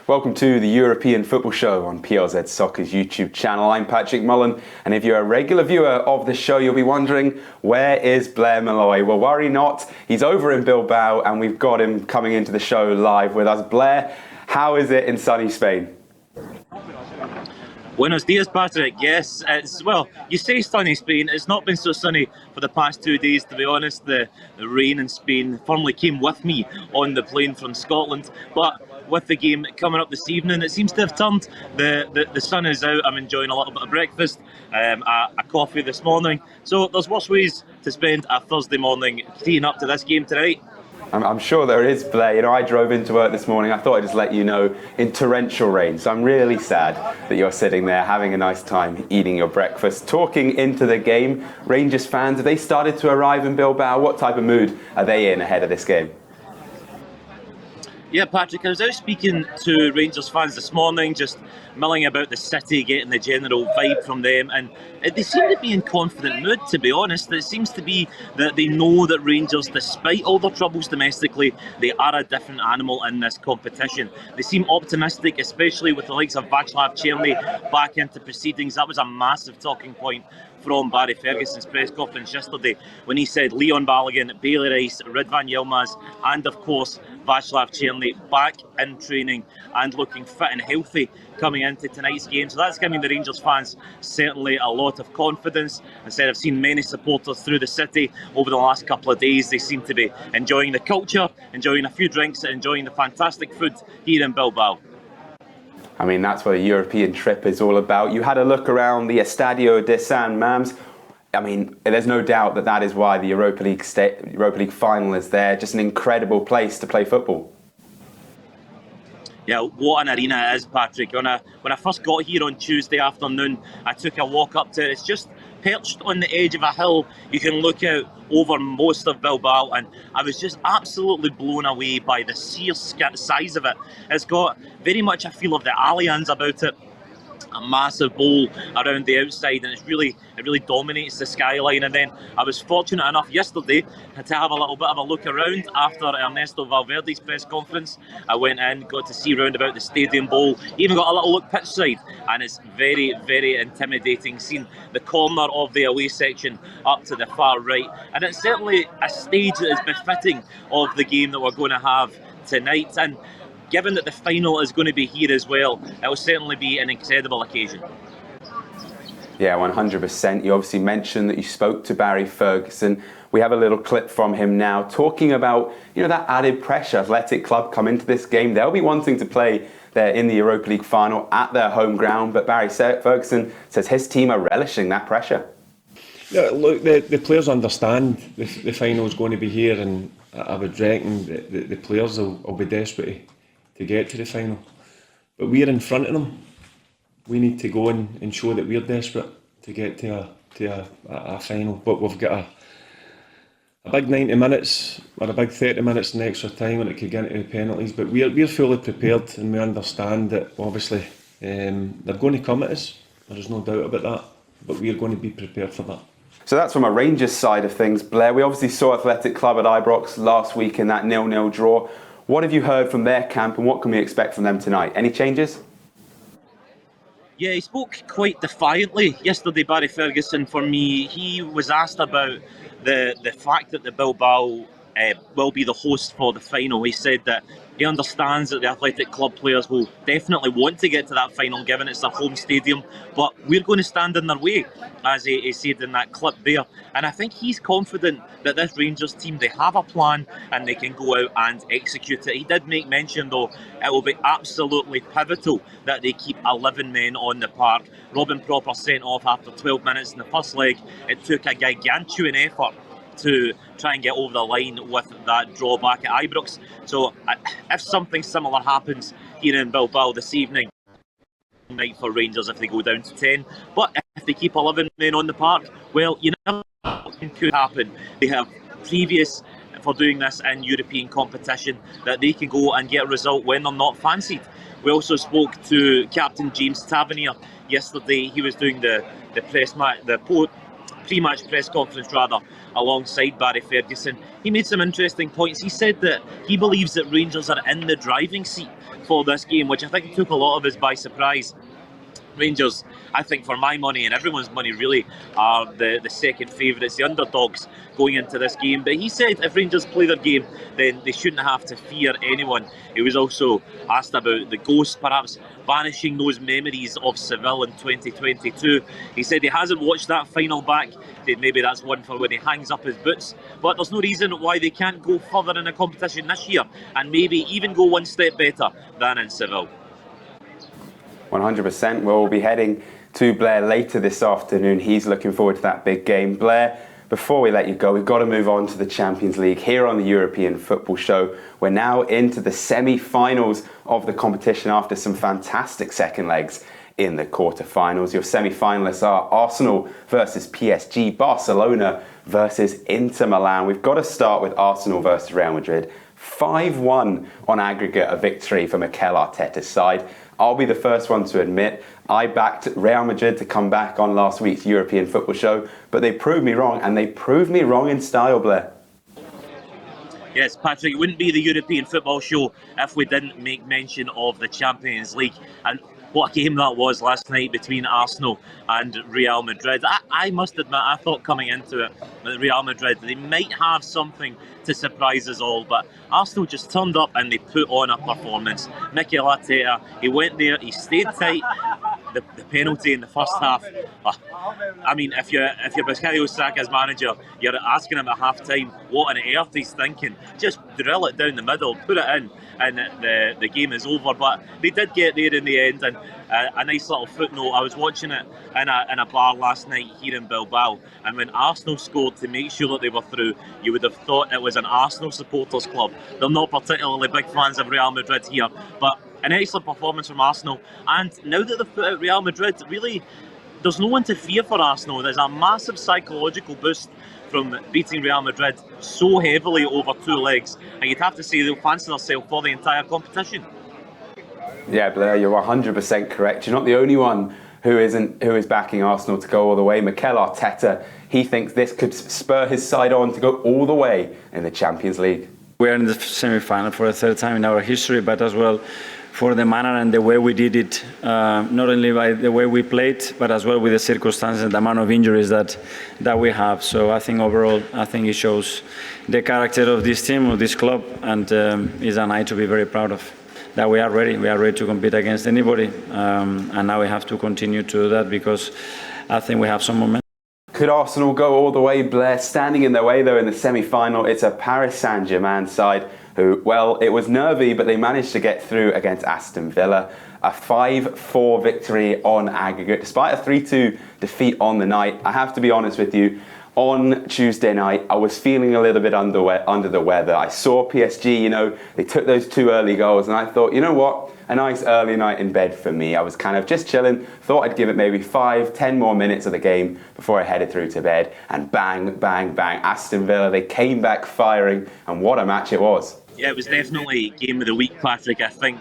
Welcome to the European Football Show on PLZ Soccer's YouTube channel. I'm Patrick Mullen, and if you're a regular viewer of the show, you'll be wondering, where is Blair Malloy? Well, worry not, he's over in Bilbao, and we've got him coming into the show live with us. Blair, how is it in sunny Spain? Buenos dias, Patrick. Yes, well, you say sunny Spain. It's not been so sunny for the past 2 days, to be honest. The rain in Spain firmly came with me on the plane from Scotland. But with the game coming up this evening, it seems to have turned. The sun is out. I'm enjoying a little bit of breakfast, a coffee this morning. So there's worse ways to spend a Thursday morning teeing up to this game tonight. I'm sure there is, Blair. You know, I drove into work this morning. I thought I'd just let you know, in torrential rain. So I'm really sad that you're sitting there having a nice time eating your breakfast. Talking into the game, Rangers fans, have they started to arrive in Bilbao? What type of mood are they in ahead of this game? Yeah, Patrick, I was out speaking to Rangers fans this morning, just milling about the city, getting the general vibe from them, and they seem to be in confident mood, to be honest. It seems to be that they know that Rangers, despite all their troubles domestically, they are a different animal in this competition. They seem optimistic, especially with the likes of Václav Černý back into proceedings. That was a massive talking point from Barry Ferguson's press conference yesterday when he said Leon Balogun, Bailey Rice, Ridvan Yilmaz and of course Václav Černý back in training and looking fit and healthy coming into tonight's game. So that's giving the Rangers fans certainly a lot of confidence. Instead, I've seen many supporters through the city over the last couple of days. They seem to be enjoying the culture, enjoying a few drinks, enjoying the fantastic food here in Bilbao. I mean, that's what a European trip is all about. You had a look around the Estadio de San Mamés. I mean, there's no doubt that that is why the Europa League final is there. Just an incredible place to play football. Yeah, what an arena it is, Patrick. When I first got here on Tuesday afternoon, I took a walk up to it. It's just perched on the edge of a hill. You can look out over most of Bilbao, and I was just absolutely blown away by the sheer size of it. It's got very much a feel of the Allianz about it. A massive bowl around the outside, and it really dominates the skyline. And then I was fortunate enough yesterday to have a little bit of a look around after Ernesto Valverde's press conference. I went in, got to see round about the Stadium Bowl, even got a little look pitch side, and it's very intimidating, seeing the corner of the away section up to the far right. And it's certainly a stage that is befitting of the game that we're going to have tonight. And given that the final is going to be here as well, it will certainly be an incredible occasion. Yeah, 100%. You obviously mentioned that you spoke to Barry Ferguson. We have a little clip from him now talking about, you know, that added pressure. Athletic Club come into this game. They'll be wanting to play there in the Europa League final at their home ground. But Barry Ferguson says his team are relishing that pressure. Yeah, look, the players understand the final is going to be here, and I would reckon the players will be desperate to get to the final. But we're in front of them. We need to go and show that we're desperate to get to a final. But we've got a big 90 minutes or a big 30 minutes in extra time when it could get into the penalties. But we're fully prepared, and we understand that obviously they're going to come at us. There's no doubt about that. But we're going to be prepared for that. So that's from a Rangers side of things, Blair. We obviously saw Athletic Club at Ibrox last week in that 0-0 draw. What have you heard from their camp, and what can we expect from them tonight? Any changes? Yeah, he spoke quite defiantly yesterday, Barry Ferguson, for me. He was asked about the fact that the Bilbao will be the host for the final. He said that he understands that the Athletic Club players will definitely want to get to that final, given it's their home stadium, but we're going to stand in their way, as he said in that clip there. And I think he's confident that this Rangers team, they have a plan and they can go out and execute it. He did make mention, though, it will be absolutely pivotal that they keep 11 men on the park. Robin Propper sent off after 12 minutes in the first leg. It took a gargantuan effort to try and get over the line with that draw back at Ibrox. So if something similar happens here in Bilbao this evening, night for Rangers if they go down to 10. But if they keep 11 men on the park, well, you never know what could happen. They have previous for doing this in European competition, that they can go and get a result when they're not fancied. We also spoke to Captain James Tavernier yesterday. He was doing the pre-match press conference alongside Barry Ferguson. He made some interesting points. He said that he believes that Rangers are in the driving seat for this game, which I think took a lot of us by surprise. Rangers, I think for my money and everyone's money really, are the second favourites, the underdogs going into this game. But he said if Rangers play their game, then they shouldn't have to fear anyone. He was also asked about the ghost perhaps vanishing those memories of Seville in 2022. He said he hasn't watched that final back. Maybe that's one for when he hangs up his boots. But there's no reason why they can't go further in the competition this year and maybe even go one step better than in Seville. 100%. We'll be heading to Blair later this afternoon. He's looking forward to that big game. Blair, before we let you go, we've got to move on to the Champions League here on the European Football Show. We're now into the semi-finals of the competition after some fantastic second legs in the quarter-finals. Your semi-finalists are Arsenal versus PSG, Barcelona versus Inter Milan. We've got to start with Arsenal versus Real Madrid. 5-1 on aggregate, a victory for Mikel Arteta's side. I'll be the first one to admit I backed Real Madrid to come back on last week's European Football Show, but they proved me wrong, and they proved me wrong in style, Blair. Yes, Patrick, it wouldn't be the European Football Show if we didn't make mention of the Champions League. And what a game that was last night between Arsenal and Real Madrid. I must admit, I thought coming into it that Real Madrid, they might have something to surprise us all, but Arsenal just turned up and they put on a performance. Mikel Arteta, he went there, he stayed tight. The penalty in the first half, I mean, if you're Bukayo Saka's manager, you're asking him at half-time what on earth he's thinking. Just drill it down the middle, put it in, and the game is over. But they did get there in the end, and a nice little footnote, I was watching it in a bar last night here in Bilbao, and when Arsenal scored to make sure that they were through, you would have thought it was an Arsenal supporters club. They're not particularly big fans of Real Madrid here, but an excellent performance from Arsenal. And now that they've put out Real Madrid, really, there's no one to fear for Arsenal. There's a massive psychological boost from beating Real Madrid so heavily over two legs, and you'd have to say they'll fancy themselves for the entire competition. Yeah, Blair, you're 100% correct. You're not the only one who is backing Arsenal to go all the way. Mikel Arteta, he thinks this could spur his side on to go all the way in the Champions League. We are in the semi-final for the third time in our history, but as well for the manner and the way we did it, not only by the way we played, but as well with the circumstances and the amount of injuries that we have. So I think overall, it shows the character of this team, of this club, and is a night to be very proud of. That we are ready. We are ready to compete against anybody, and now we have to continue to do that because I think we have some momentum. Could Arsenal go all the way, Blair? Standing in their way, though, in the semi-final, it's a Paris Saint-Germain side who, well, it was nervy, but they managed to get through against Aston Villa. A 5-4 victory on aggregate, despite a 3-2 defeat on the night. I have to be honest with you, on Tuesday night, I was feeling a little bit under the weather. I saw PSG, they took those 2 early goals, and I thought, you know what? A nice early night in bed for me. I was kind of just chilling, thought I'd give it maybe 5-10 more minutes of the game before I headed through to bed, and bang, bang, bang, Aston Villa, they came back firing, and what a match it was. Yeah, it was definitely game of the week, Patrick. I think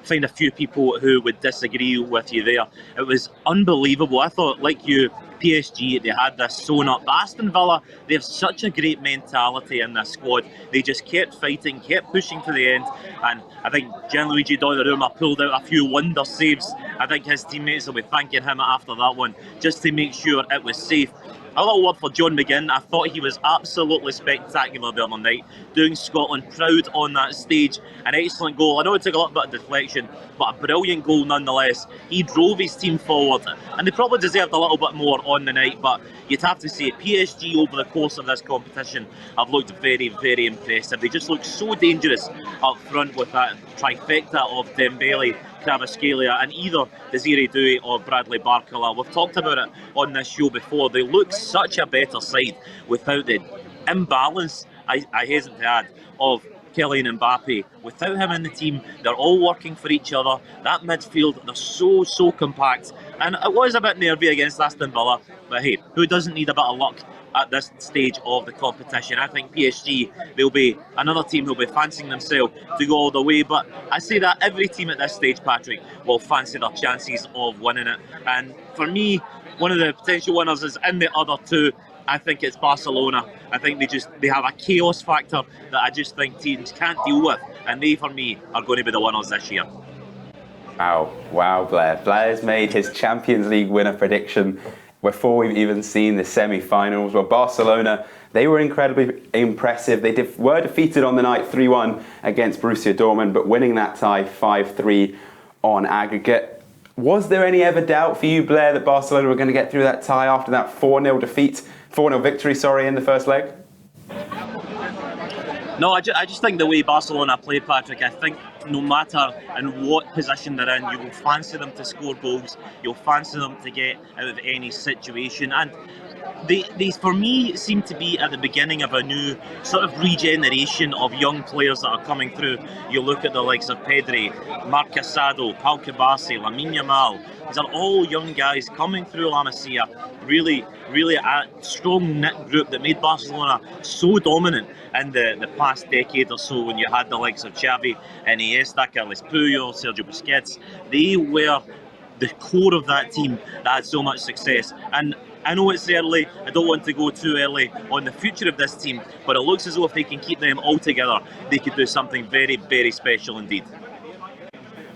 find a few people who would disagree with you there. It was unbelievable. I thought, like you, PSG, they had this sewn up. But Aston Villa, they have such a great mentality in this squad. They just kept fighting, kept pushing to the end, and I think Gianluigi Donnarumma pulled out a few wonder saves. I think his teammates will be thanking him after that one, just to make sure it was safe. A little word for John McGinn. I thought he was absolutely spectacular the other night, doing Scotland proud on that stage. An excellent goal. I know it took a little bit of deflection, but a brilliant goal nonetheless. He drove his team forward, and they probably deserved a little bit more on the night, but you'd have to say PSG over the course of this competition have looked very, very impressive. They just look so dangerous up front with that trifecta of Dembele, Kvaratskhelia, and either Desiree Doué or Bradley Barcola. We've talked about it on this show before. They look such a better side without the imbalance, I hasten to add, of Kylian Mbappe. Without him in the team, they're all working for each other. That midfield, they're so compact. And it was a bit nervy against Aston Villa, but hey, who doesn't need a bit of luck at this stage of the competition? I think PSG, they'll be another team who'll be fancying themselves to go all the way, but I say that every team at this stage, Patrick, will fancy their chances of winning it. And for me, one of the potential winners is in the other two. I think it's Barcelona. I think they have a chaos factor that I just think teams can't deal with, and they, for me, are going to be the winners this year. Wow, Blair. Blair's made his Champions League winner prediction before we've even seen the semi-finals. Well, Barcelona, they were incredibly impressive. They were defeated on the night 3-1 against Borussia Dortmund, but winning that tie 5-3 on aggregate. Was there any ever doubt for you, Blair, that Barcelona were going to get through that tie after that 4-0 victory, in the first leg? No, I just think the way Barcelona play, Patrick, I think no matter in what position they're in, you will fancy them to score goals, you'll fancy them to get out of any situation. And they for me, seem to be at the beginning of a new sort of regeneration of young players that are coming through. You look at the likes of Pedri, Marc Casado, Pau Cubarsí, Lamine Yamal. These are all young guys coming through La Masia, really a strong knit group that made Barcelona so dominant in the past decade or so, when you had the likes of Xavi, Iniesta, Carles Puyol, Sergio Busquets. They were the core of that team that had so much success. And I know it's early, I don't want to go too early on the future of this team, but it looks as though if they can keep them all together, they could do something very, very special indeed.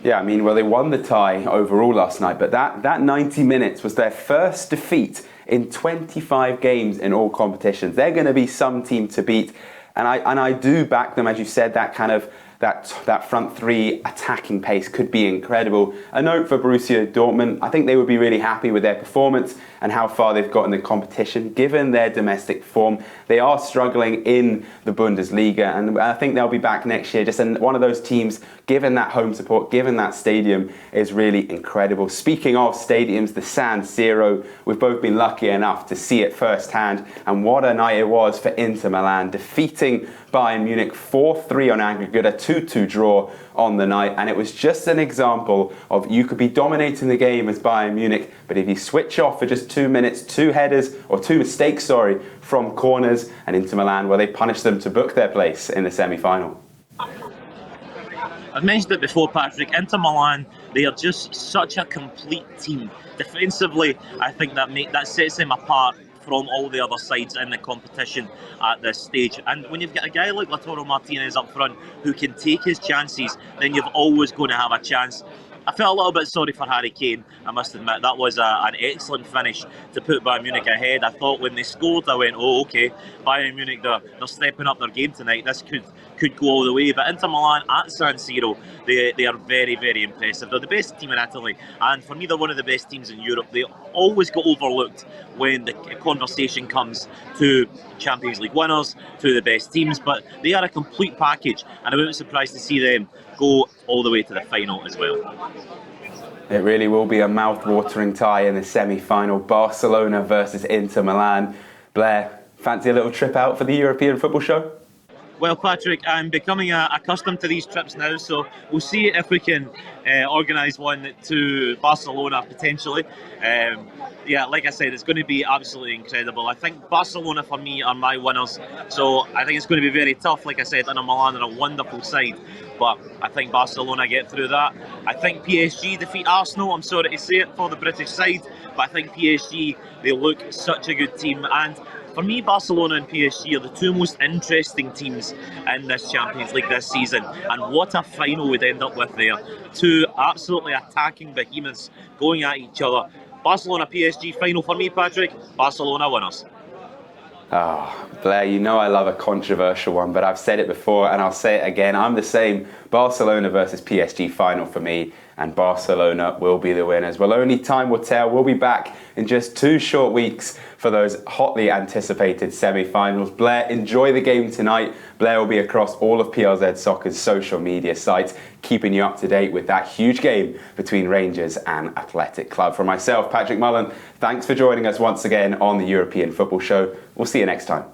Yeah, I mean, well, they won the tie overall last night, but that 90 minutes was their first defeat in 25 games in all competitions. They're going to be some team to beat, and I do back them, as you said, that kind of that front three attacking pace could be incredible. A note for Borussia Dortmund, I think they would be really happy with their performance and how far they've got in the competition. Given their domestic form, they are struggling in the Bundesliga, and I think they'll be back next year. Just one of those teams, given that home support, given that stadium, is really incredible. Speaking of stadiums, the San Siro, we've both been lucky enough to see it firsthand, and what a night it was for Inter Milan, defeating Bayern Munich 4-3 on aggregate, a 2-2 draw on the night. And it was just an example of you could be dominating the game as Bayern Munich, but if you switch off for just 2 minutes, two mistakes from corners, and Inter Milan, well, they punished them to book their place in the semi-final. I've mentioned it before, Patrick. Inter Milan, they are just such a complete team. Defensively, I think that sets them apart from all the other sides in the competition at this stage. And when you've got a guy like Lautaro Martinez up front who can take his chances, then you've always going to have a chance. I felt a little bit sorry for Harry Kane, I must admit. That was an excellent finish to put Bayern Munich ahead. I thought when they scored, I went, oh, okay, Bayern Munich, they're stepping up their game tonight. This could go all the way. But Inter Milan at San Siro, they are very, very impressive. They're the best team in Italy, and for me, they're one of the best teams in Europe. They always get overlooked when the conversation comes to Champions League winners, to the best teams, but they are a complete package, and I wouldn't be surprised to see them go all the way to the final as well. It really will be a mouth-watering tie in the semi-final. Barcelona versus Inter Milan. Blair, fancy a little trip out for the European football show? Well, Patrick, I'm becoming accustomed to these trips now, so we'll see if we can organise one to Barcelona potentially. Yeah, like I said, it's going to be absolutely incredible. I think Barcelona for me are my winners, so I think it's going to be very tough. Like I said, Inter Milan are a wonderful side, but I think Barcelona get through that. I think PSG defeat Arsenal. I'm sorry to say it for the British side, but I think PSG, they look such a good team, and for me, Barcelona and PSG are the two most interesting teams in this Champions League this season. And what a final we'd end up with there. Two absolutely attacking behemoths going at each other. Barcelona PSG final for me, Patrick. Barcelona winners. Oh, Blair, you know I love a controversial one, but I've said it before and I'll say it again. I'm the same. Barcelona versus PSG final for me, and Barcelona will be the winners. Well, only time will tell. We'll be back in just 2 short weeks for those hotly anticipated semi-finals. Blair, enjoy the game tonight. Blair will be across all of PLZ Soccer's social media sites, keeping you up to date with that huge game between Rangers and Athletic Club. For myself, Patrick Mullen, thanks for joining us once again on the European Football Show. We'll see you next time.